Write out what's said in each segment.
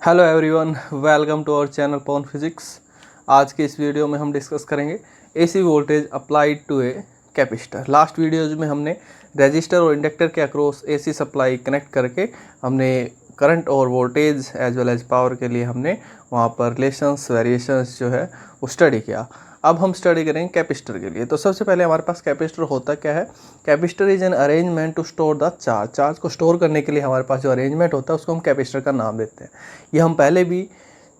Hello everyone, welcome to our channel Pawan physics. आज के इस वीडियो में हम डिस्कस करेंगे AC voltage applied to a capacitor. Last videos में हमने रेजिस्टर और इंडक्टर के अक्रॉस एसी सप्लाई कनेक्ट करके हमने करंट और voltage as well as power के लिए हमने वहाँ पर रिलेशंस वेरिएशंस जो है वो स्टडी किया। अब हम स्टडी करेंगे कैपेसिटर के लिए। तो सबसे पहले हमारे पास कैपेसिटर होता क्या है। Capacitor is an arrangement to store the charge. Charge को स्टोर करने के लिए हमारे पास जो अरेंजमेंट होता है उसको हम कैपेसिटर का नाम देते हैं। ये हम पहले भी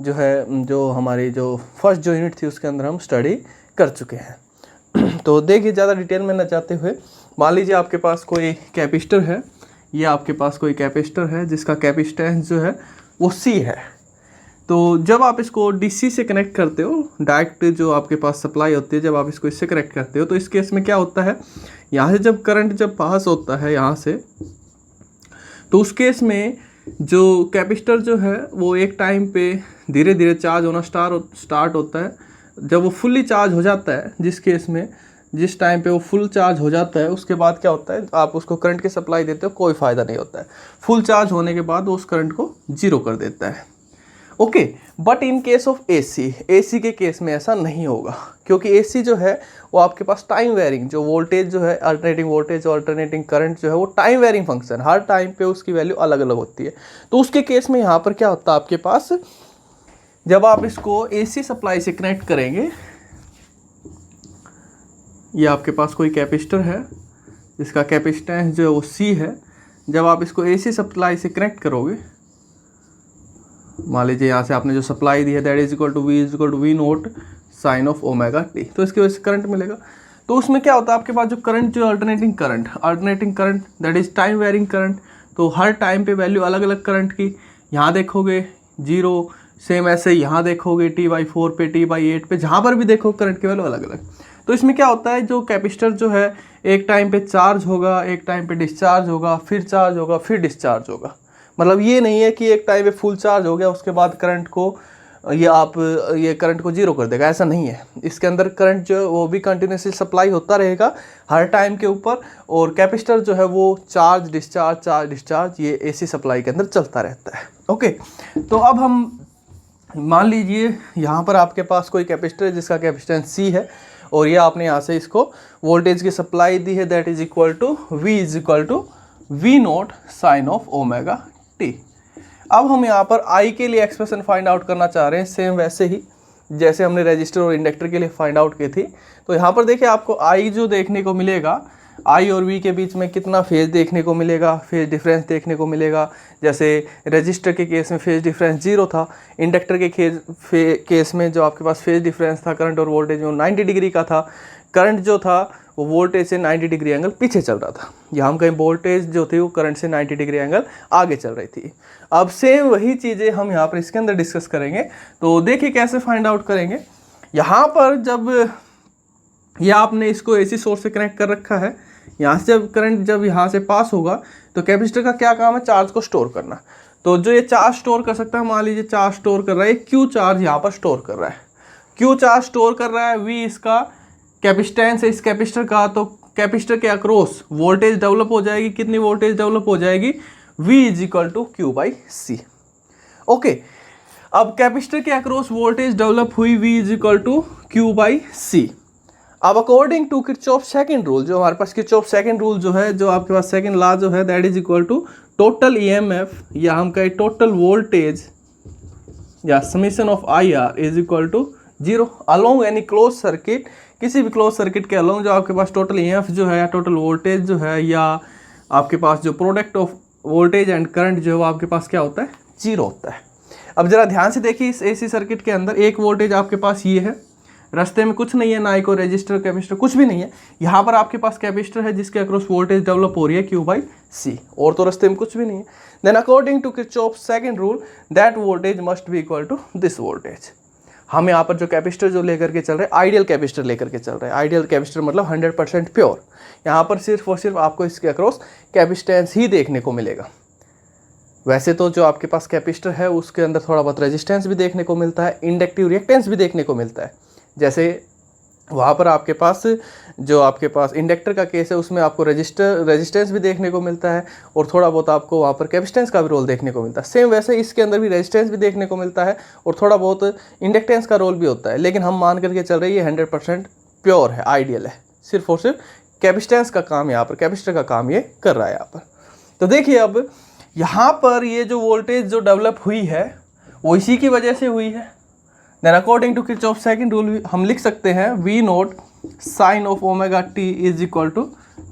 जो हमारी फर्स्ट यूनिट थी उसके अंदर हम स्टडी कर चुके हैं। तो देखिए, ज़्यादा डिटेल में न जाते हुए, मान लीजिए आपके पास कोई कैपेसिटर है। ये आपके पास कोई कैपेसिटर है जिसका कैपेसिटेंस जो है वो C है। तो जब आप इसको डीसी से कनेक्ट करते हो, डायरेक्ट जो आपके पास सप्लाई होती है, जब आप इसको इससे कनेक्ट करते हो तो इस केस में क्या होता है, यहाँ से जब करंट जब पास होता है यहाँ से, तो उस केस में जो कैपेसिटर जो है वो एक टाइम पे धीरे धीरे चार्ज होना स्टार्ट होता है। जब वो फुल्ली चार्ज हो जाता है, जिस टाइम पे वो फुल चार्ज हो जाता है, उसके बाद क्या होता है, आप उसको करंट की सप्लाई देते हो, कोई फ़ायदा नहीं होता है। फुल चार्ज होने के बाद वो उस करंट को जीरो कर देता है। Okay, but in case of AC के केस में ऐसा नहीं होगा, क्योंकि एसी जो है वो आपके पास टाइम वेरिंग जो वोल्टेज जो है, अल्टरनेटिंग वोल्टेज और अल्टरनेटिंग करंट जो है वो टाइम वेरिंग फंक्शन, हर टाइम पे उसकी वैल्यू अलग अलग होती है। तो उसके केस में यहाँ पर क्या होता है, आपके पास जब आप इसको एसी सप्लाई से कनेक्ट करेंगे, ये आपके पास कोई कैपेसिटर है जिसका कैपेसिटेंस जो है वो C है। जब आप इसको एसी सप्लाई से कनेक्ट करोगे, मान लीजिए यहाँ से आपने जो सप्लाई दी है that is equal to V naught sine of omega t, तो इसकी वजह से करंट मिलेगा। तो उसमें क्या होता है, आपके पास जो करंट जो alternating current that is time varying current, तो हर टाइम पे वैल्यू अलग अलग करंट की। यहाँ देखोगे 0, सेम ऐसे यहाँ देखोगे T/4 पे, T/8 पे, जहाँ पर भी देखो करंट की वैल्यू अलग अलग। तो इसमें क्या होता है, जो कैपेसिटर जो है एक टाइम पे चार्ज होगा, एक टाइम पे डिस्चार्ज होगा, फिर चार्ज होगा, फिर डिस्चार्ज होगा। मतलब ये नहीं है कि एक टाइम पे फुल चार्ज हो गया उसके बाद करंट को ये करंट को जीरो कर देगा, ऐसा नहीं है। इसके अंदर करंट जो है वो भी कंटिन्यूसली सप्लाई होता रहेगा हर टाइम के ऊपर, और कैपेसिटर जो है वो चार्ज डिस्चार्ज ये एसी सप्लाई के अंदर चलता रहता है। ओके, तो अब हम मान लीजिए यहाँ पर आपके पास कोई कैपेसिटर है जिसका कैपेसिटेंस C है, और ये आपने यहाँ से इसको वोल्टेज की सप्लाई दी है that is equal to V naught sine of omega t. अब हम यहाँ पर I के लिए एक्सप्रेशन फाइंड आउट करना चाह रहे हैं, सेम वैसे ही जैसे हमने रजिस्टर और इंडक्टर के लिए फाइंड आउट की थी। तो यहाँ पर देखिए, आपको I जो देखने को मिलेगा, I और V के बीच में कितना फेज देखने को मिलेगा, फेज डिफरेंस देखने को मिलेगा। जैसे रजिस्टर के केस में फेज डिफरेंस 0 था, इंडक्टर के केस में जो आपके पास फेज डिफरेंस था करंट और वोल्टेज में 90 डिग्री का था। करंट जो था वो वोल्टेज से 90 डिग्री एंगल पीछे चल रहा था, यहाँ हम कहीं वोल्टेज जो थी वो करंट से 90 डिग्री एंगल आगे चल रही थी। अब सेम वही चीज़ें हम यहाँ पर इसके अंदर डिस्कस करेंगे। तो देखिए कैसे फाइंड आउट करेंगे। यहाँ पर जब ये आपने इसको एसी सोर्स से कनेक्ट कर रखा है, यहाँ से जब करंट जब यहाँ से पास होगा तो कैपेसिटर का क्या काम है, चार्ज को स्टोर करना। तो जो ये चार्ज स्टोर कर सकता है, मान लीजिए चार्ज स्टोर कर रहा है, क्यू चार्ज यहाँ पर स्टोर कर रहा है, क्यू चार्ज स्टोर कर रहा है, वी इसका कैपेसिटेंस है इस कैपेसिटर का। तो कैपेसिटर के अक्रॉस वोल्टेज डेवलप हो जाएगी, कितनी वोल्टेज डेवलप हो जाएगी, V is equal to Q/C। Okay, अब कैपेसिटर के अक्रॉस वोल्टेज डेवलप हुई, V is equal to Q/C। अब according to Kirchhoff second rule, जो हमारे पास किरचॉफ सेकंड रूल जो है, जो आपके पास सेकंड लॉ जो है that is equal to total EMF या हम कहें टोटल वोल्टेज या summation of IR is equal to 0 along any close circuit. किसी भी क्लोज सर्किट के अलोंग जो आपके पास टोटल EMF जो है या टोटल वोल्टेज जो है या आपके पास जो product of voltage and current जो है वो आपके पास क्या होता है, 0 होता है। अब जरा ध्यान से देखिए, इस एसी सर्किट के अंदर एक वोल्टेज आपके पास ये है, रास्ते में कुछ नहीं है, ना ही कोई रजिस्टर कैपेसिटर कुछ भी नहीं है। यहाँ पर आपके पास कैपेसिटर है जिसके अक्रॉस वोल्टेज डेवलप हो रही है Q/C, और तो रास्ते में कुछ भी नहीं है। Then according to Kirchhoff second rule that voltage must be equal to this voltage. हम यहाँ पर जो कैपेसिटर जो लेकर के चल रहे हैं, आइडियल कैपेसिटर लेकर के चल रहे हैं। आइडियल कैपेसिटर मतलब 100% प्योर। यहाँ पर सिर्फ और सिर्फ आपको इसके अक्रॉस कैपेसिटेंस ही देखने को मिलेगा। वैसे तो जो आपके पास कैपेसिटर है उसके अंदर थोड़ा बहुत रेजिस्टेंस भी देखने को मिलता है, इंडक्टिव रिएक्टेंस भी देखने को मिलता है। जैसे वहाँ पर आपके पास जो आपके पास इंडक्टर का केस है उसमें आपको रेजिस्टेंस भी देखने को मिलता है और थोड़ा बहुत आपको वहाँ पर कैपेसिटेंस का भी रोल देखने को मिलता है। सेम वैसे इसके अंदर भी रेजिस्टेंस भी देखने को मिलता है और थोड़ा बहुत इंडक्टेंस का रोल भी होता है, लेकिन हम मान करके चल रहे हैं ये 100% प्योर है, आइडियल है, सिर्फ और सिर्फ कैपेसिटेंस का काम यहाँ पर, कैपेसिटर का काम ये कर रहा है यहाँ पर। तो देखिए अब यहाँ पर ये जो वोल्टेज जो डेवलप हुई है वो इसी की वजह से हुई है। Then according to Kirchhoff second rule हम लिख सकते हैं V naught sine of omega t is equal to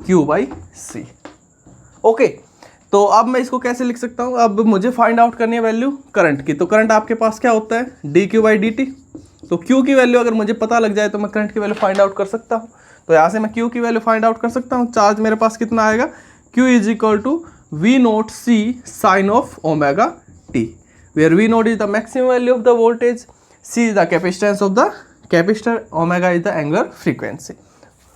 Q by C. Okay, तो अब मैं इसको कैसे लिख सकता हूँ, अब मुझे फाइंड आउट करनी है वैल्यू करंट की। तो करंट आपके पास क्या होता है D q by d T. तो क्यू की वैल्यू अगर मुझे पता लग जाए तो मैं करंट की वैल्यू फाइंड आउट कर सकता हूँ। तो यहाँ से मैं क्यू की वैल्यू फाइंड आउट कर सकता हूँ। चार्ज मेरे पास कितना आएगा, Q is equal to V naught C sine of omega t, where V naught is the maximum value of the voltage, C is the capacitance of the capacitor, omega is the angular frequency,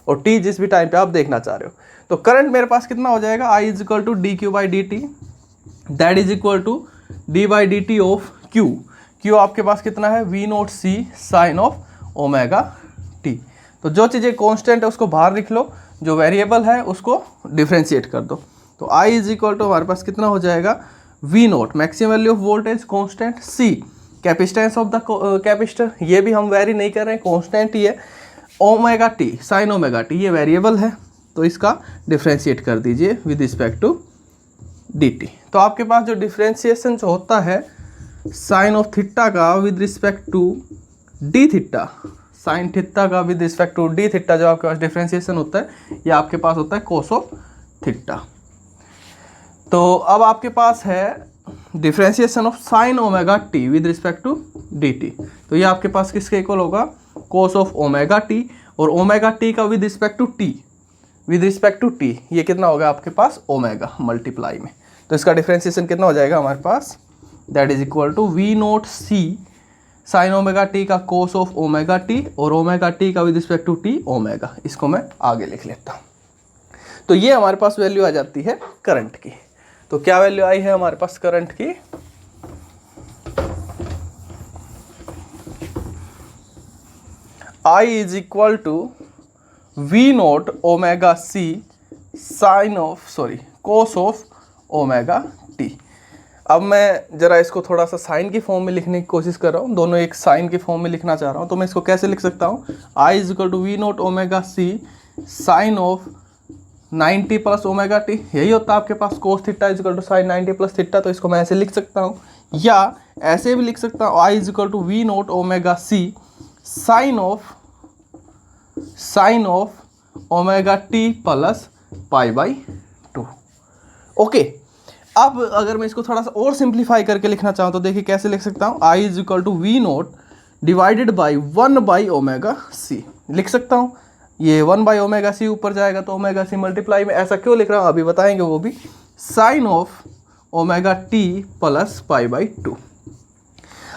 और T जिस भी time पे आप देखना चाह रहे हो। तो करंट मेरे पास कितना हो जाएगा, I is equal to d q by d t, that is equal to d by d t of q. Q आपके पास कितना है V naught C sine of omega t. तो जो चीज़ें कॉन्स्टेंट है उसको बाहर लिख लो, जो वेरिएबल है उसको डिफ्रेंशिएट कर दो। तो I इज इक्वल टू हमारे पास कितना हो जाएगा, V note maximum value of voltage constant, C capacitance of the capacitor, ये भी हम वेरी नहीं कर रहे हैं, कांस्टेंट ही है, omega T sine omega T ये वेरिएबल है, तो इसका डिफ्रेंशिएट कर दीजिए with respect to D T. तो आपके पास जो डिफ्रेंशिएशन जो होता है साइन ऑफ थीटा का with respect to D theta, sine theta का with respect to D theta जो आपके पास डिफ्रेंशिएशन होता है ये आपके पास होता है कोस ऑफ थीटा। तो अब आपके पास है differentiation of sine omega t with respect to D T. तो ये आपके पास किसके इक्वल होगा, कोस ऑफ ओमेगा टी, और ओमेगा टी का with respect to t, with respect to t ये कितना होगा आपके पास ओमेगा मल्टीप्लाई में। तो इसका डिफ्रेंशिएशन कितना हो जाएगा हमारे पास, that is equal to V naught C sine omega T का कोस ऑफ ओमेगा टी और ओमेगा टी का with respect to T omega. इसको मैं आगे लिख लेता हूँ। तो ये हमारे पास वैल्यू आ जाती है करंट की। तो क्या वैल्यू आई है हमारे पास करंट की, I is equal to V naught omega C sine of cos of omega t. अब मैं जरा इसको थोड़ा सा साइन की फॉर्म में लिखने की कोशिश कर रहा हूँ, दोनों एक साइन की फॉर्म में लिखना चाह रहा हूँ। तो मैं इसको कैसे लिख सकता हूँ, I is equal to V naught omega C sine of 90 plus omega T, यही होता है आपके पास cos theta is equal to sine 90 plus theta. तो इसको मैं ऐसे लिख सकता हूँ, या ऐसे भी लिख सकता हूँ I is equal to V naught omega C sine of omega T plus pi by 2। Okay, अब अगर मैं इसको थोड़ा सा और सिंप्लीफाई करके लिखना चाहूँ तो देखिए कैसे लिख सकता हूँ, I is equal to V naught divided by 1 by omega C लिख सकता हूँ। ये 1 बाई ओमेगा सी ऊपर जाएगा तो ओमेगा सी मल्टीप्लाई में, ऐसा क्यों लिख रहा हूँ अभी बताएंगे वो भी, sine of omega T plus pi by 2।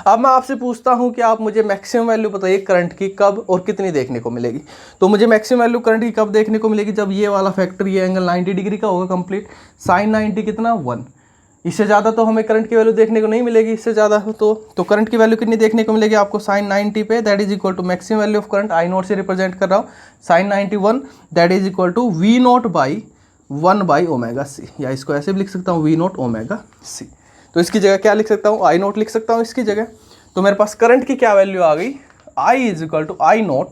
अब मैं आपसे पूछता हूँ कि आप मुझे मैक्सिमम वैल्यू बताइए करंट की कब और कितनी देखने को मिलेगी। तो मुझे मैक्सिमम वैल्यू करंट की कब देखने को मिलेगी, जब ये वाला फैक्टर ये एंगल 90 डिग्री का होगा कंप्लीट, साइन 90 कितना 1, इससे ज़्यादा तो हमें करंट की वैल्यू देखने को नहीं मिलेगी। इससे ज़्यादा हो तो करंट की वैल्यू कितनी देखने को मिलेगी आपको, साइन 90 पे, that is equal to maximum value of current I naught से रिप्रेजेंट कर रहा हूँ, sine 91 that is equal to V naught by 1 by omega C, या इसको ऐसे भी लिख सकता हूँ V नोट ओमेगा सी। तो इसकी जगह क्या लिख सकता हूँ, आई नोट लिख सकता हूँ इसकी जगह। तो मेरे पास करंट की क्या वैल्यू आ गई, I is equal to I naught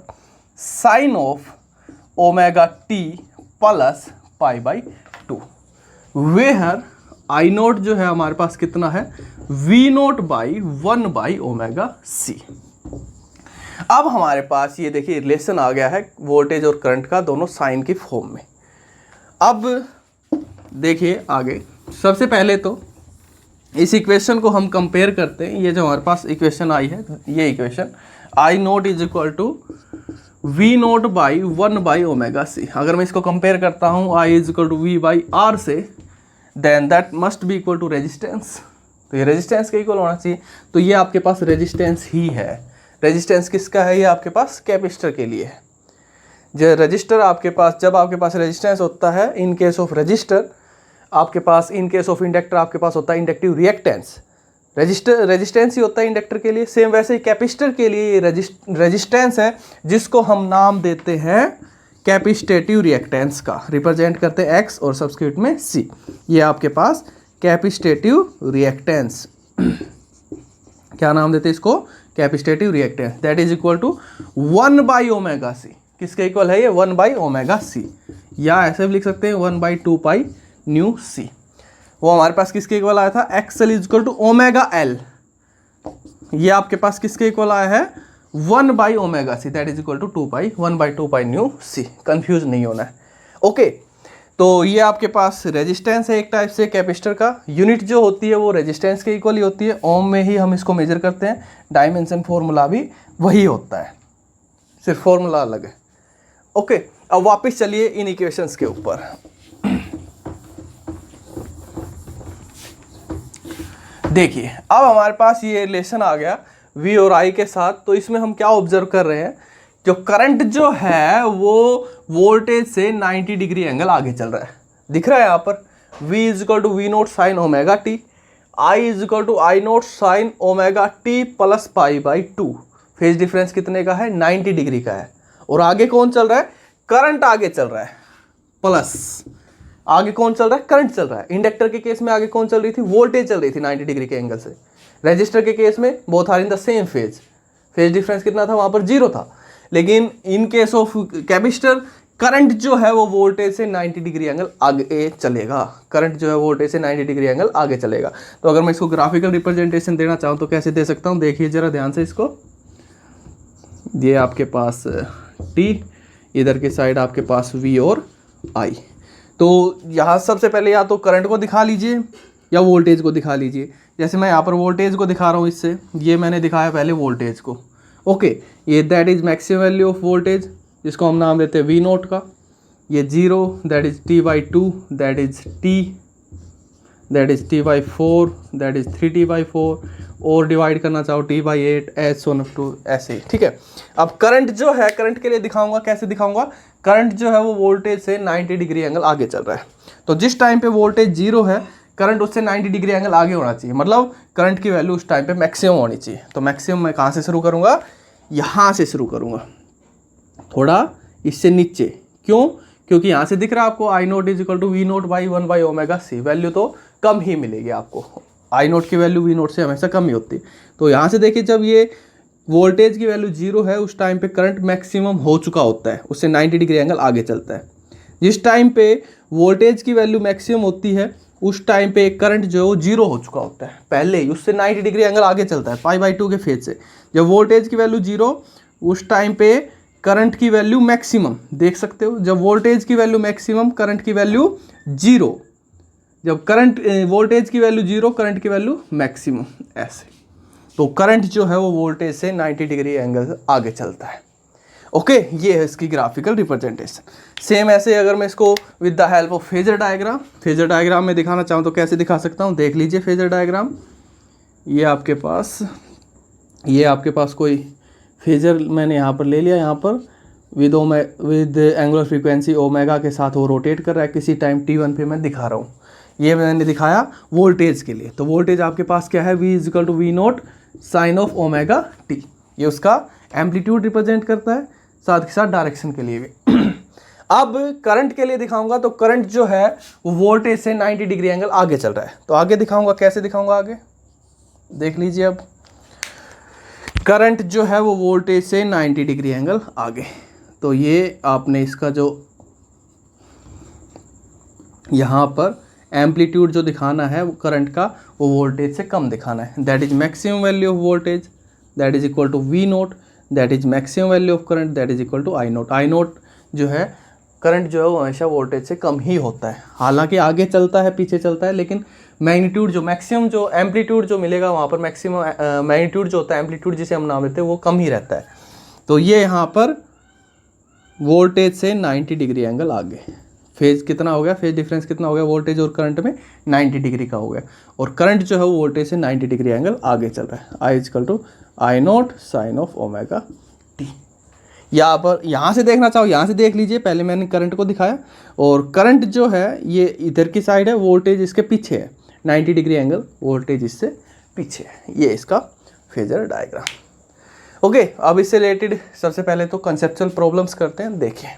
sine of omega T plus pi by 2, where I naught जो है हमारे पास कितना है, V naught by 1 by omega C. अब हमारे पास ये देखिए रिलेशन आ गया है वोल्टेज और करंट का दोनों साइन की फॉर्म में। अब देखिए आगे, सबसे पहले तो इस इक्वेशन को हम कंपेयर करते हैं। ये जो हमारे पास इक्वेशन आई है, ये equation I naught is equal to V naught by 1 by omega C, अगर मैं इसको कंपेयर करता हूँ I is equal to V by R से, then that must be equal to resistance. तो ये रेजिस्टेंस के इक्वल होना चाहिए। तो ये आपके पास रेजिस्टेंस ही है। रेजिस्टेंस किसका है, ये आपके पास कैपेसिटर के लिए है। जो रजिस्टर आपके पास, जब आपके पास रेजिस्टेंस होता है इन केस ऑफ रजिस्टर, आपके पास इन केस ऑफ इंडक्टर आपके पास होता है इंडक्टिव रिएक्टेंस। रेजिस्टेंस ही होता है इंडक्टर के लिए। सेम वैसे ही कैपेसिटर के लिए रेजिस्टेंस है, जिसको हम नाम देते हैं कैपेसिटेटिव रिएक्टेंस का, रिप्रेजेंट करते हैं एक्स और सब्सक्रिप्ट में सी। ये आपके पास कैपेसिटेटिव रिएक्टेंस, क्या नाम देते हैं इसको, capacitive reactance, that is equal to 1/ω/c। किसके इक्वल है ये, 1/ω/c, या ऐसे भी लिख सकते हैं 1/2π/c। वो हमारे पास किसके इक्वल आया था, XL is equal to ω/L। ये आपके पास किसके इक्वल आया है, 1/ω/c, that is equal to 1/2π/c। Confuse नहीं होना है। ओके, तो ये आपके पास रेजिस्टेंस है एक टाइप से कैपेसिटर का। यूनिट जो होती है वो रेजिस्टेंस के इक्वल ही होती है, ओम में ही हम इसको मेजर करते हैं। डायमेंशन फॉर्मूला भी वही होता है, सिर्फ फॉर्मूला अलग है। ओके, अब वापस चलिए इन इक्वेशंस के ऊपर। देखिए अब हमारे पास ये रिलेशन आ गया V और I के साथ। तो इसमें हम क्या ऑब्जर्व कर रहे हैं, जो करंट जो है वो वोल्टेज से 90 डिग्री एंगल आगे चल रहा है। दिख रहा है यहाँ पर V is equal to V0 sine omega T, I is equal to I0 sine omega T plus π/2। Phase difference कितने का है, 90 डिग्री का है। और आगे कौन चल रहा है, करंट आगे चल रहा है, प्लस आगे कौन चल रहा है, करंट चल रहा है। इंडक्टर के केस में आगे कौन चल रही थी, वोल्टेज चल रही थी 90 डिग्री के एंगल से। रजिस्टर के केस में both are in the same phase, phase difference कितना था, वहां पर 0 था। लेकिन in case of capacitor current जो है वो वोल्टेज से 90 डिग्री एंगल आगे चलेगा, करंट जो है वोल्टेज से 90 डिग्री एंगल आगे चलेगा। तो अगर मैं इसको ग्राफिकल रिप्रेजेंटेशन देना चाहूँ तो कैसे दे सकता हूँ, देखिए जरा ध्यान से इसको। ये आपके पास T, इधर के साइड आपके पास V और I। तो यहाँ सबसे पहले या तो करंट को दिखा लीजिए या वोल्टेज को दिखा लीजिए। जैसे मैं यहाँ पर वोल्टेज को दिखा रहा हूँ, इससे ये मैंने दिखाया पहले वोल्टेज को। ओके, ये that is maximum value of voltage, जिसको हम नाम देते हैं V0 का। ये 0 that is T/2, that is T, that is T/4, that is 3T/4, और डिवाइड करना चाहो T/8, S one up to ऐसे, ठीक है। अब करंट जो है, करंट के लिए दिखाऊंगा, कैसे दिखाऊंगा, करंट जो है वो वोल्टेज से 90 डिग्री एंगल आगे चल रहा है। तो जिस टाइम पे वोल्टेज 0 है, करंट उससे 90 डिग्री एंगल आगे होना चाहिए, मतलब करंट की वैल्यू उस टाइम पे मैक्सिमम होनी चाहिए। तो मैक्सिमम मैं कहाँ से शुरू करूँगा, यहाँ से शुरू करूँगा, थोड़ा इससे नीचे। क्यों, क्योंकि यहाँ से दिख रहा है आपको I0 is equal to V0/1/ω/c, value तो कम ही मिलेगी आपको। I0 की वैल्यू V0 से हमेशा कम ही होती है। तो यहाँ से देखिए, जब ये वोल्टेज की वैल्यू 0 है, उस टाइम पे करंट मैक्सिमम हो चुका होता है, उससे 90 डिग्री एंगल आगे चलता है। जिस टाइम पे वोल्टेज की वैल्यू मैक्सिमम होती है, उस टाइम पे करंट जो है वो 0 हो चुका होता है पहले ही, उससे 90 डिग्री एंगल आगे चलता है π/2 के फेज से। जब वोल्टेज की वैल्यू 0, उस टाइम पे करंट की वैल्यू मैक्सिमम, देख सकते हो, जब वोल्टेज की वैल्यू मैक्सिमम, करंट की वैल्यू 0। जब करंट वोल्टेज की वैल्यू 0, करंट की वैल्यू मैक्सिमम, ऐसे। तो करंट जो है वो वोल्टेज से 90 डिग्री एंगल आगे चलता है। ओके, ये है इसकी ग्राफिकल रिप्रेजेंटेशन। सेम ऐसे अगर मैं इसको with the help of phasor diagram में दिखाना चाहूँ तो कैसे दिखा सकता हूँ, देख लीजिए फेजर डायग्राम। ये आपके पास कोई फेजर मैंने यहाँ पर ले लिया, यहाँ पर विद एंगुलर फ्रीक्वेंसी ओमेगा के साथ वो रोटेट कर रहा है, किसी टाइम t1 पे मैं दिखा रहा हूँ। ये मैंने दिखाया वोल्टेज के लिए। तो वोल्टेज आपके पास क्या है, V is equal to V0 sine of omega T, ये उसका एम्पलीट्यूड रिप्रेजेंट करता है, साथ के साथ डायरेक्शन के लिए भी। अब करंट के लिए दिखाऊंगा, तो करंट जो है वो वोल्टेज से 90 डिग्री एंगल आगे चल रहा है। तो आगे दिखाऊंगा, कैसे दिखाऊंगा, आगे देख लीजिए। अब करंट जो है वो वोल्टेज से 90 डिग्री एंगल आगे, तो ये आपने इसका जो यहाँ पर एम्पलीट्यूड जो दिखाना है वो करंट का, वो वोल्टेज से कम दिखाना है। That is maximum value of voltage, that is equal to V0, that is maximum value of current, that is equal to I0। I0 जो है, करंट जो है वो हमेशा वोल्टेज से कम ही होता है, हालांकि आगे चलता है, पीछे चलता है, लेकिन मैग्नीट्यूड जो मैक्सिमम जो एम्पलीट्यूड जो मिलेगा वहाँ पर, मैक्सिमम मैग्नीट्यूड जो होता है, एम्पलीट्यूड जिसे हम नाम देते हैं, वो कम ही रहता है। तो ये यहाँ पर वोल्टेज से 90 डिग्री एंगल आगे, फेज कितना हो गया, फेज डिफरेंस कितना हो गया वोल्टेज और करंट में, 90 डिग्री का हो गया। और करंट जो है वो वोल्टेज से 90 डिग्री एंगल आगे चल रहा है। I equal to I0 sine of omega t. यहाँ पर यहाँ से देखना चाहो, यहाँ से देख लीजिए, पहले मैंने करंट को दिखाया, और करंट जो है ये इधर की साइड है, वोल्टेज इसके पीछे है, 90 डिग्री एंगल वोल्टेज इससे पीछे है। ये इसका फेजर डायग्राम। ओके, अब इससे रिलेटेड सबसे पहले तो कंसेप्चुअल प्रॉब्लम्स करते हैं, देखिए।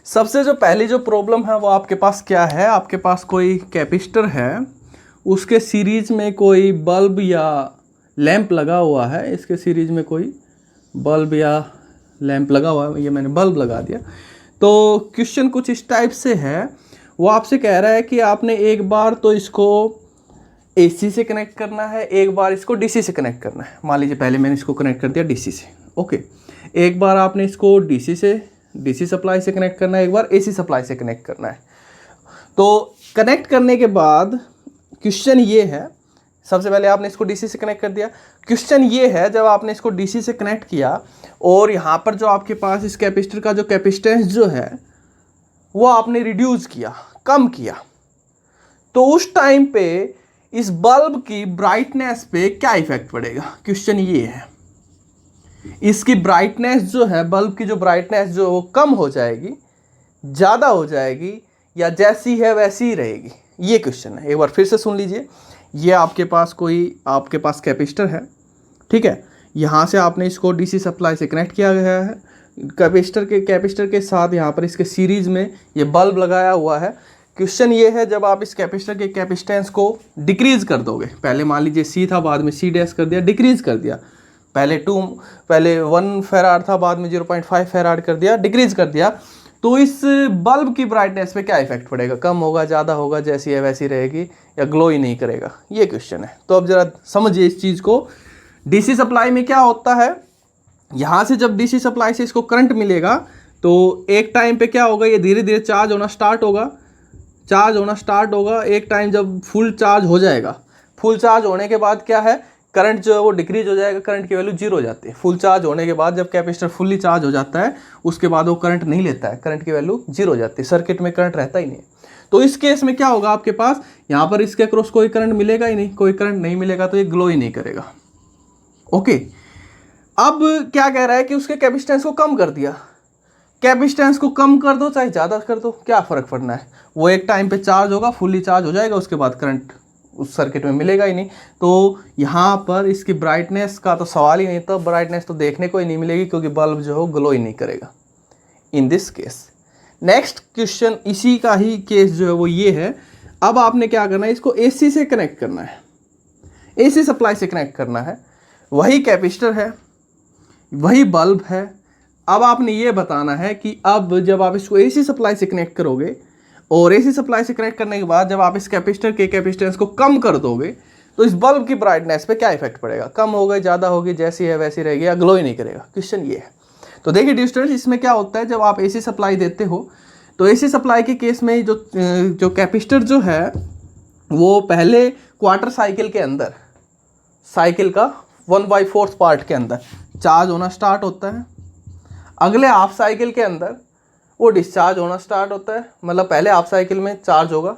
सबसे जो पहली जो प्रॉब्लम है वो आपके पास क्या है, आपके पास कोई कैपेसिटर है, उसके सीरीज में कोई बल्ब या लैंप लगा हुआ है, इसके सीरीज में कोई बल्ब या लैंप लगा हुआ है, ये मैंने बल्ब लगा दिया। तो क्वेश्चन कुछ इस टाइप से है, वो आपसे कह रहा है कि आपने एक बार तो इसको एसी से कनेक्ट करना है, एक बार इसको डीसी से कनेक्ट करना है। मान लीजिए पहले मैंने इसको कनेक्ट कर दिया डीसी से, ओके। एक बार आपने इसको डीसी सप्लाई से कनेक्ट करना है, एक बार एसी सप्लाई से कनेक्ट करना है। तो कनेक्ट करने के बाद क्वेश्चन ये है, सबसे पहले आपने इसको डीसी से कनेक्ट कर दिया। क्वेश्चन ये है, जब आपने इसको डीसी से कनेक्ट किया और यहाँ पर जो आपके पास इस कैपेसिटर का जो कैपेसिटेंस जो है वो आपने रिड्यूस किया, कम किया, तो उस टाइम पे इस बल्ब की ब्राइटनेस पे क्या इफेक्ट पड़ेगा। क्वेश्चन ये है, इसकी ब्राइटनेस जो है, बल्ब की जो ब्राइटनेस जो वो कम हो जाएगी, ज़्यादा हो जाएगी, या जैसी है वैसी ही रहेगी, ये क्वेश्चन है। एक बार फिर से सुन लीजिए। ये आपके पास कैपेसिटर है, ठीक है। यहाँ से आपने इसको डीसी सप्लाई से कनेक्ट किया गया है, कैपेसिटर के साथ यहाँ पर इसके सीरीज में ये बल्ब लगाया हुआ है। क्वेश्चन ये है, जब आप इस कैपेसिटर के कैपेसिटेंस को डिक्रीज़ कर दोगे, पहले मान लीजिए सी था, बाद में सी डैश कर दिया, डिक्रीज़ कर दिया, पहले 1 फेराड था, बाद में 0.5 फेराड कर दिया, डिक्रीज़ कर दिया, तो इस बल्ब की ब्राइटनेस पे क्या इफेक्ट पड़ेगा, कम होगा, ज़्यादा होगा, जैसी है वैसी रहेगी, या ग्लो ही नहीं करेगा, ये क्वेश्चन है। तो अब ज़रा समझिए इस चीज़ को। डीसी सप्लाई में क्या होता है, यहाँ से जब डीसी सप्लाई से इसको करंट मिलेगा तो एक टाइम पे क्या होगा, ये धीरे धीरे चार्ज होना स्टार्ट होगा। एक टाइम जब फुल चार्ज हो जाएगा, फुल चार्ज होने के बाद क्या है, करंट जो है वो डिक्रीज हो जाएगा, करंट की वैल्यू 0 हो जाती है। फुल चार्ज होने के बाद जब कैपेसिटर फुल्ली चार्ज हो जाता है, उसके बाद वो करंट नहीं लेता है, करंट की वैल्यू 0 हो जाती है, सर्किट में करंट रहता ही नहीं। तो इस केस में क्या होगा, आपके पास यहाँ पर इसके अक्रॉस कोई करंट मिलेगा ही नहीं, कोई करंट नहीं मिलेगा तो ये ग्लो ही नहीं करेगा, ओके। अब क्या कह रहा है कि उसके कैपेसिटेंस को कम कर दिया। कैपेसिटेंस को कम कर दो चाहे ज़्यादा कर दो, क्या फ़र्क पड़ना है, वो एक टाइम पे चार्ज होगा, फुल्ली चार्ज हो जाएगा, उसके बाद करंट उस सर्किट में मिलेगा ही नहीं। तो यहाँ पर इसकी ब्राइटनेस का तो सवाल ही नहीं था, ब्राइटनेस तो देखने को ही नहीं मिलेगी, क्योंकि बल्ब जो है ग्लो ही नहीं करेगा in this case. Next question इसी का ही केस जो है वो ये है। अब आपने क्या करना है, इसको एसी से कनेक्ट करना है, एसी सप्लाई से कनेक्ट करना है, वही कैपेसिटर है, वही बल्ब है। अब आपने ये बताना है कि अब जब आप इसको एसी सप्लाई से कनेक्ट करोगे और एसी सप्लाई से कनेक्ट करने के बाद जब आप इस कैपेसिटर के कैपेसिटेंस को कम कर दोगे तो इस बल्ब की ब्राइटनेस पे क्या इफेक्ट पड़ेगा, कम होगा, ज़्यादा होगी, जैसी है वैसी रहेगी, या ग्लो ही नहीं करेगा। क्वेश्चन ये है। तो देखिए डियर स्टूडेंट्स, इसमें क्या होता है, जब आप एसी सप्लाई देते हो तो एसी सप्लाई के केस में जो कैपेसिटर जो है वो पहले क्वार्टर साइकिल के अंदर, साइकिल का 1/4 पार्ट के अंदर चार्ज होना स्टार्ट होता है, अगले हाफ साइकिल के अंदर वो डिस्चार्ज होना स्टार्ट होता है। मतलब पहले हाफ साइकिल में चार्ज होगा,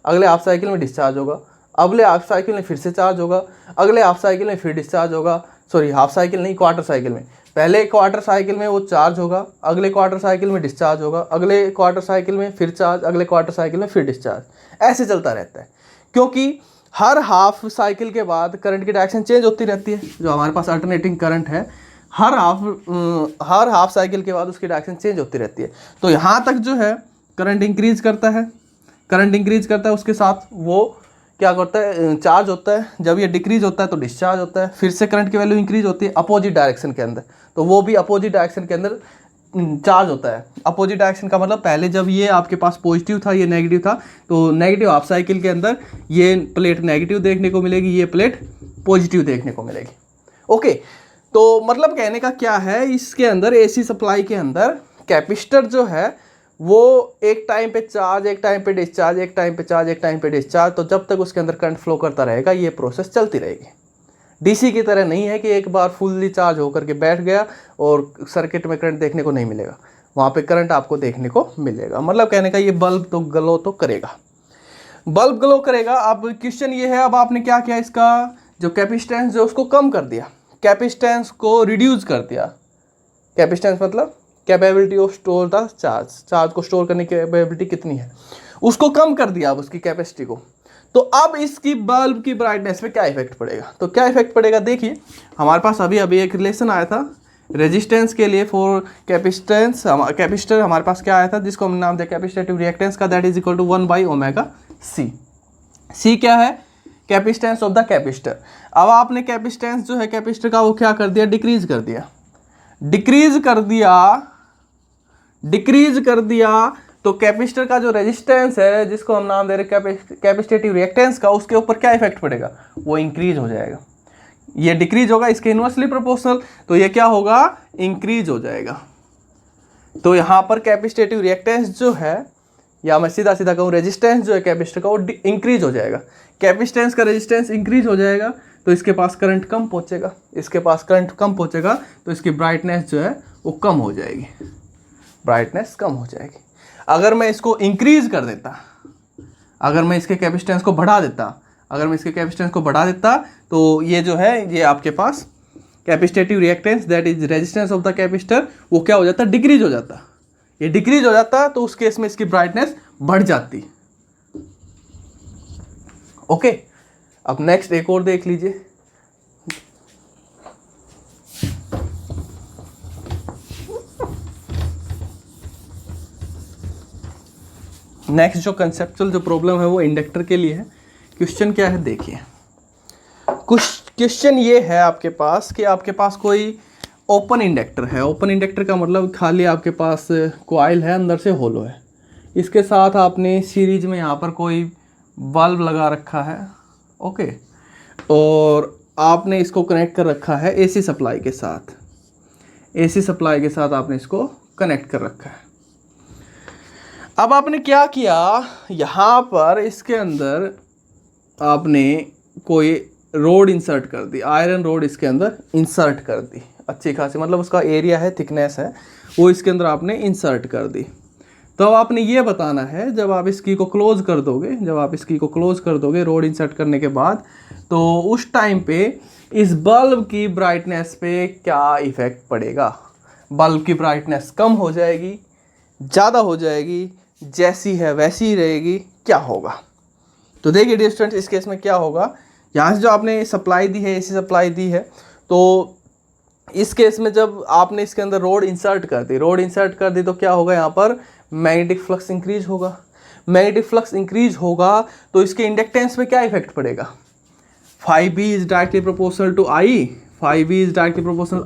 अगले हाफ साइकिल में डिस्चार्ज होगा, अगले हाफ साइकिल में फिर से चार्ज होगा, अगले हाफ साइकिल में फिर डिस्चार्ज होगा, सॉरी हाफ साइकिल नहीं, क्वार्टर साइकिल में, पहले क्वार्टर साइकिल में वो चार्ज होगा, अगले क्वार्टर साइकिल में डिस्चार्ज होगा, अगले क्वार्टर साइकिल में फिर चार्ज, अगले क्वार्टर साइकिल में फिर डिस्चार्ज, ऐसे चलता रहता है। क्योंकि हर हाफ साइकिल के बाद करंट की डायरेक्शन चेंज होती रहती है, जो हमारे पास अल्टरनेटिंग करंट है, हर हाफ साइकिल के बाद उसकी डायरेक्शन चेंज होती रहती है। तो यहाँ तक जो है करंट इंक्रीज करता है, उसके साथ वो क्या करता है, चार्ज होता है। जब ये डिक्रीज होता है तो डिस्चार्ज होता है, फिर से करंट की वैल्यू इंक्रीज होती है अपोजिट डायरेक्शन के अंदर, तो वो भी अपोजिट डायरेक्शन के अंदर चार्ज होता है। अपोजिट डायरेक्शन का मतलब पहले जब ये आपके पास पॉजिटिव था, ये नेगेटिव था, तो नेगेटिव हाफ साइकिल के अंदर ये प्लेट नेगेटिव देखने को मिलेगी, ये प्लेट पॉजिटिव देखने को मिलेगी, ओके। तो मतलब कहने का क्या है, इसके अंदर एसी सप्लाई के अंदर कैपेसिटर जो है वो एक टाइम पे चार्ज, एक टाइम पे डिस्चार्ज, एक टाइम पे चार्ज, एक टाइम पे डिस्चार्ज, तो जब तक उसके अंदर करंट फ्लो करता रहेगा ये प्रोसेस चलती रहेगी। डीसी की तरह नहीं है कि एक बार फुल्ली चार्ज होकर के बैठ गया और सर्किट में करंट देखने को नहीं मिलेगा, वहाँ पे करंट आपको देखने को मिलेगा। मतलब कहने का ये बल्ब तो ग्लो तो करेगा। बल्ब ग्लो करेगा। अब क्वेश्चन ये है, अब आपने क्या किया, इसका जो कैपेसिटेंस जो उसको कम कर दिया, कैपेसिटेंस को रिड्यूस कर दिया। कैपेसिटेंस मतलब capability of store the charge, charge को स्टोर करने की कैपेबिलिटी कितनी है उसको कम कर दिया, अब उसकी कैपेसिटी को। तो अब इसकी बल्ब की ब्राइटनेस पे क्या इफेक्ट पड़ेगा, तो क्या इफेक्ट पड़ेगा, देखिए हमारे पास अभी अभी एक रिलेशन आया था रेजिस्टेंस के लिए फॉर कैपेसिटेंस। कैपेसिटर हमारे पास क्या आया था जिसको हम नाम दिया कैपेसिटेटिव रिएक्टेंस का, that is equal to 1/ω/c। C क्या है, कैपेसिटेंस ऑफ द कैपेसिटर। अब आपने कैपेसिटेंस जो है कैपेसिटर का वो क्या कर दिया, डिक्रीज कर दिया। डिक्रीज कर दिया तो कैपेसिटर का जो रेजिस्टेंस है जिसको हम नाम दे रहे कैपेसिटेटिव रिएक्टेंस का, उसके ऊपर क्या इफेक्ट पड़ेगा, वो इंक्रीज हो जाएगा। ये डिक्रीज होगा इसके इनवर्सली प्रोपोर्शनल, तो ये क्या होगा, इंक्रीज हो जाएगा। तो यहाँ पर कैपेसिटेटिव रिएक्टेंस जो है, या मैं सीधा सीधा कहूँ रेजिस्टेंस जो है कैपेसिटर का वो इंक्रीज हो जाएगा। कैपेसिटेंस का रेजिस्टेंस इंक्रीज हो जाएगा तो इसके पास करंट कम पहुँचेगा, इसके पास करंट कम पहुँचेगा तो इसकी ब्राइटनेस जो है वो कम हो जाएगी, ब्राइटनेस कम हो जाएगी। अगर मैं इसको इंक्रीज कर देता, अगर मैं इसके कैपेसिटेंस को बढ़ा देता, तो ये जो है ये आपके पास capacitive reactance that is resistance of the capacitor वो क्या हो जाता, डिक्रीज हो जाता। ये डिक्रीज हो जाता तो उस केस में इसकी ब्राइटनेस बढ़ जाती। ओके, अब नेक्स्ट एक और देख लीजिए। नेक्स्ट जो कंसेप्चुअल जो प्रॉब्लम है वो इंडक्टर के लिए है। क्वेश्चन क्या है देखिए, कुछ क्वेश्चन ये है आपके पास कि आपके पास कोई ओपन इंडक्टर है। ओपन इंडक्टर का मतलब खाली आपके पास कॉइल है, अंदर से होलो है। इसके साथ आपने सीरीज में यहाँ पर कोई बल्ब लगा रखा है, ओके, और आपने इसको कनेक्ट कर रखा है एसी सप्लाई के साथ। एसी सप्लाई के साथ आपने इसको कनेक्ट कर रखा है। अब आपने क्या किया, यहाँ पर इसके अंदर आपने कोई रोड इंसर्ट कर दी, आयरन रोड इसके अंदर इंसर्ट कर दी अच्छी खासी, मतलब उसका एरिया है, थिकनेस है, वो इसके अंदर आपने इंसर्ट कर दी। तो अब आपने ये बताना है जब आप इसकी को क्लोज कर दोगे, रोड इंसर्ट करने के बाद, तो उस टाइम पे इस बल्ब की ब्राइटनेस पे क्या इफेक्ट पड़ेगा। बल्ब की ब्राइटनेस कम हो जाएगी, ज़्यादा हो जाएगी, जैसी है वैसी ही रहेगी, क्या होगा। तो देखिए डियर स्टूडेंट्स, इस केस में क्या होगा, यहाँ से जो आपने सप्लाई दी है, एसी सप्लाई दी है, तो इस केस में जब आपने इसके अंदर रोड इंसर्ट कर दी तो क्या होगा, यहाँ पर मैग्नेटिक फ्लक्स इंक्रीज होगा। मैग्नेटिक फ्लक्स इंक्रीज होगा तो इसके इंडक्टेंस पे क्या इफेक्ट पड़ेगा, phi b is directly proportional to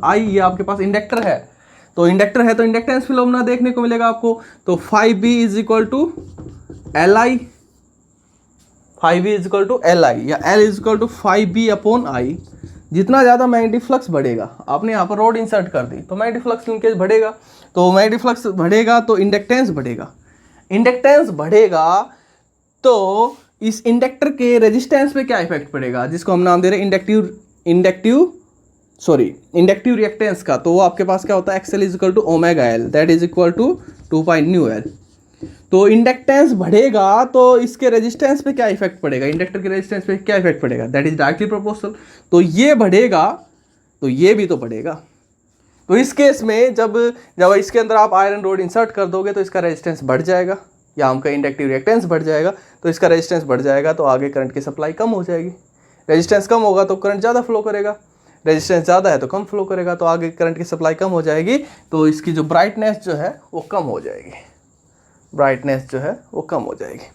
I। ये आपके पास इंडक्टर है, तो इंडक्टर है तो इंडक्टेंस फिनोमेना देखने को मिलेगा आपको। तो phi b is equal to Li, या L is equal to phi b upon I। जितना ज़्यादा मैग्नेटिक फ्लक्स बढ़ेगा, आपने यहाँ पर रोड इंसर्ट कर दी तो मैग्नेटिक फ्लक्स लिंकेज बढ़ेगा, तो मैग्नेटिक फ्लक्स बढ़ेगा तो इंडक्टेंस बढ़ेगा, तो इस इंडक्टर के रेजिस्टेंस पे क्या इफेक्ट पड़ेगा, जिसको हम नाम दे रहे हैं इंडक्टिव रिएक्टेंस का। तो वो आपके पास क्या होता है, XL is equal to omega L, that is equal to 2π/μL। तो इंडक्टेंस बढ़ेगा तो इसके रेजिस्टेंस पे क्या इफेक्ट पड़ेगा, इंडक्टर के रेजिस्टेंस पे क्या इफेक्ट पड़ेगा, दैट इज डायरेक्टली प्रोपोर्शनल। तो ये बढ़ेगा तो ये भी तो बढ़ेगा। तो इस केस में जब इसके अंदर आप आयरन रोड इंसर्ट कर दोगे तो इसका रेजिस्टेंस बढ़ जाएगा, या हमका इंडक्टिव रिएक्टेंस बढ़ जाएगा, तो इसका रेजिस्टेंस बढ़ जाएगा तो आगे करंट की सप्लाई कम हो जाएगी। रेजिस्टेंस कम होगा तो करंट ज़्यादा फ्लो करेगा, रेजिस्टेंस ज़्यादा है तो कम फ्लो करेगा, तो आगे करंट की सप्लाई कम हो जाएगी, तो इसकी जो ब्राइटनेस जो है वो कम हो जाएगी।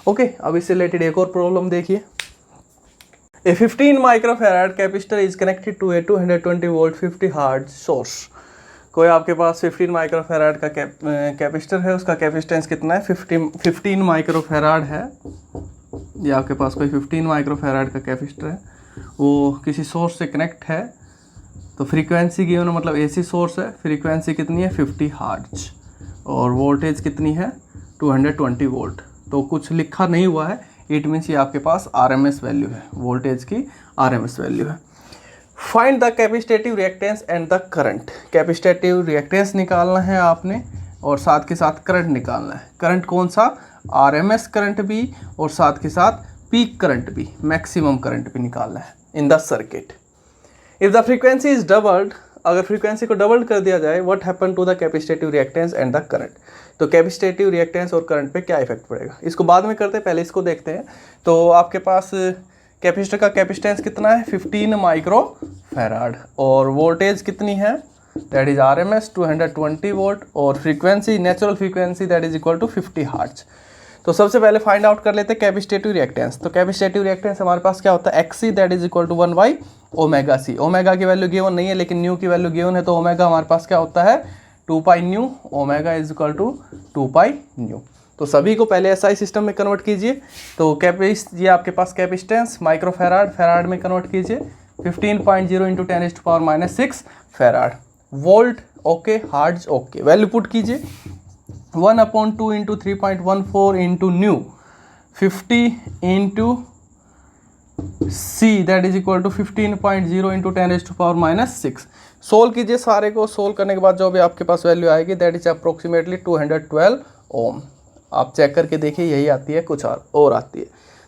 ओके, अब इससे रिलेटेड एक और प्रॉब्लम देखिए। A 15 microfarad capacitor is connected to a 220 volt 50 hertz source. कोई आपके पास 15 माइक्रोफैराड का कैपेसिटर है, उसका कैपेसिटेंस कितना है, 15 माइक्रोफैराड है। ये आपके पास कोई 15 माइक्रोफैराड का कैपेसिटर है, वो किसी सोर्स से कनेक्ट है, तो फ्रीक्वेंसी गिवन मतलब एसी सोर्स है, फ्रीक्वेंसी कितनी है 50 हर्ट्ज, और वोल्टेज कितनी है 220 वोल्ट। तो कुछ लिखा नहीं हुआ है, इट मीन्स ये आपके पास RMS वैल्यू है, वोल्टेज की RMS वैल्यू है। Find the capacitive reactance and the current. Capacitive reactance निकालना है आपने, और साथ के साथ करंट निकालना है। करंट कौन सा? RMS करंट भी और साथ के साथ पीक करंट भी, मैक्सिमम करंट भी निकालना है in the circuit. If the frequency is doubled, अगर फ्रीक्वेंसी को डबल कर दिया जाए, what happen to the capacitive reactance and the current, तो कैपेसिटेटिव रिएक्टेंस और करंट पे क्या इफेक्ट पड़ेगा। इसको बाद में करते हैं, पहले इसको देखते हैं। तो आपके पास कैपेसिटर का कैपेसिटेंस कितना है? 15 माइक्रो फैराड, और वोल्टेज कितनी है? दैट इज RMS 220 वोल्ट, और frequency, natural frequency that is equal to 50 hertz. तो सबसे पहले फाइंड आउट कर लेते हैं कैपेसिटेटिव रिएक्टेंस। तो कैपेसिटेटिव रिएक्टेंस हमारे पास क्या होता है? XC that is equal to 1/ωc। Omega की वैल्यू गिवन नहीं है, लेकिन न्यू की वैल्यू गिवन है, तो ओमेगा हमारे पास क्या होता है? 2π nu. Omega is equal to 2π nu. तो सभी को पहले SI सिस्टम में कन्वर्ट कीजिए। तो ये आपके पास कैपेसिटेंस माइक्रो फैराड, फैराड में कन्वर्ट कीजिए। 15.0 into 10⁻⁻6 farad. Volt okay, hertz okay, value put कीजिए। 1/2 into 3.14 into nu 50 into C that is equal to 15.0 into 10⁻⁻6। Solve कीजिए सारे को। सोल्व करने के बाद जो भी आपके पास वैल्यू आएगी दैट इज अप्रोक्सीमेटली 212 ओम। आप चेक करके देखिए, यही आती है, कुछ और आती है।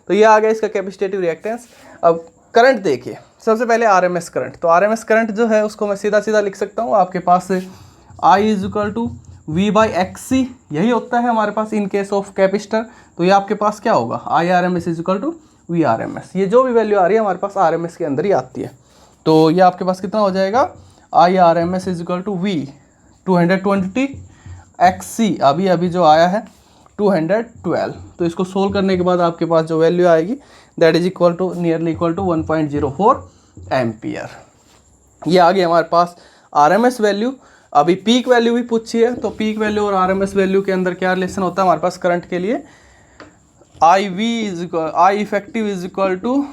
तो ये आ गया इसका कैपेसिटेटिव रिएक्टेंस। अब करंट देखिए, सबसे पहले RMS करंट। तो RMS करंट जो है उसको मैं सीधा सीधा लिख सकता हूँ आपके पास I is equal to V/XC, यही होता है हमारे पास इन केस ऑफ कैपेसिटर। तो ये आपके पास क्या होगा? IRMS is equal to VRMS। ये जो भी वैल्यू आ रही है हमारे पास RMS के अंदर ही आती है। तो ये आपके पास कितना हो जाएगा? IRMS is equal to V 220 XC, अभी जो आया है 212। तो इसको सोल्व करने के बाद आपके पास जो वैल्यू आएगी that is equal to nearly equal to 1.04 ampere. ये आ गया हमारे पास RMS वैल्यू। अभी पीक वैल्यू भी पूछी है, तो पीक वैल्यू और RMS वैल्यू के अंदर क्या रिलेशन होता है हमारे पास करंट के लिए? I effective is equal to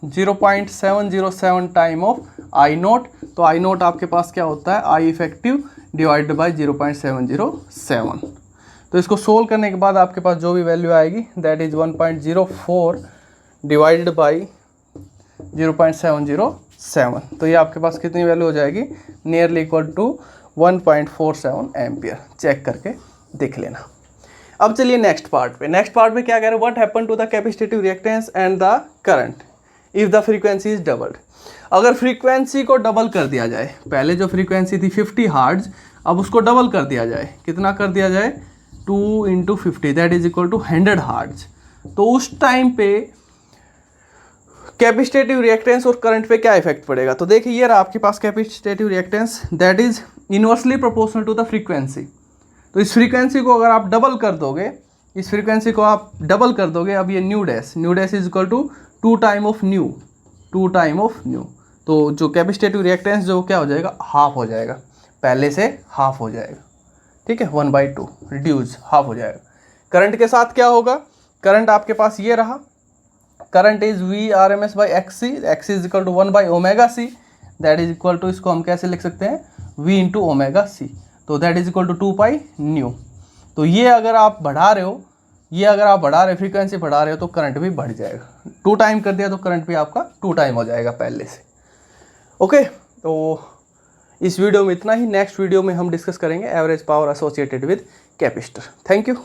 0.707 time of I0। तो I0 आपके पास क्या होता है? I effective divided by 0.707। तो इसको सोल्व करने के बाद आपके पास जो भी वैल्यू आएगी दैट इज 1.04 डिवाइडेड बाई 0.707। तो ये आपके पास कितनी वैल्यू हो जाएगी? Nearly equal to 1.47 ampere. Check करके देख लेना। अब चलिए नेक्स्ट पार्ट पे। नेक्स्ट पार्ट में क्या कह रहे हैं? What happen to the capacitive reactance and the current if the frequency is doubled. अगर फ्रीक्वेंसी को डबल कर दिया जाए, पहले जो फ्रीक्वेंसी थी 50 हर्ट्ज, अब उसको डबल कर दिया जाए। कितना कर दिया जाए? 2 into 50 that is equal to 100 hertz. तो उस टाइम पे कैपेसिटेटिव रिएक्टेंस और करंट पे क्या इफेक्ट पड़ेगा? तो देखिए, ये रहा आपके पास capacitive reactance that is inversely proportional to the frequency. तो इस फ्रीक्वेंसी को अगर आप डबल कर दोगे, इस फ्रीक्वेंसी को आप डबल कर दोगे, अब ये nu dash is equal to 2 time of nu. तो जो कैपेसिटेटिव रिएक्टेंस जो क्या हो जाएगा? हाफ हो जाएगा, पहले से हाफ हो जाएगा। ठीक है, 1/2 रिड्यूस, हाफ हो जाएगा। करंट के साथ क्या होगा? करंट आपके पास ये रहा, current is VRMS/XC, XC is equal to 1/ωc that is equal to, इसको हम कैसे लिख सकते हैं? V into ωc। तो that is equal to 2π nu. तो ये अगर आप बढ़ा रहे हो, फ्रीक्वेंसी बढ़ा रहे हो, तो करंट भी बढ़ जाएगा। 2 टाइम कर दिया तो करंट भी आपका 2 टाइम हो जाएगा पहले से। ओके, तो इस वीडियो में इतना ही। नेक्स्ट वीडियो में हम डिस्कस करेंगे average power associated with capacitor. Thank you.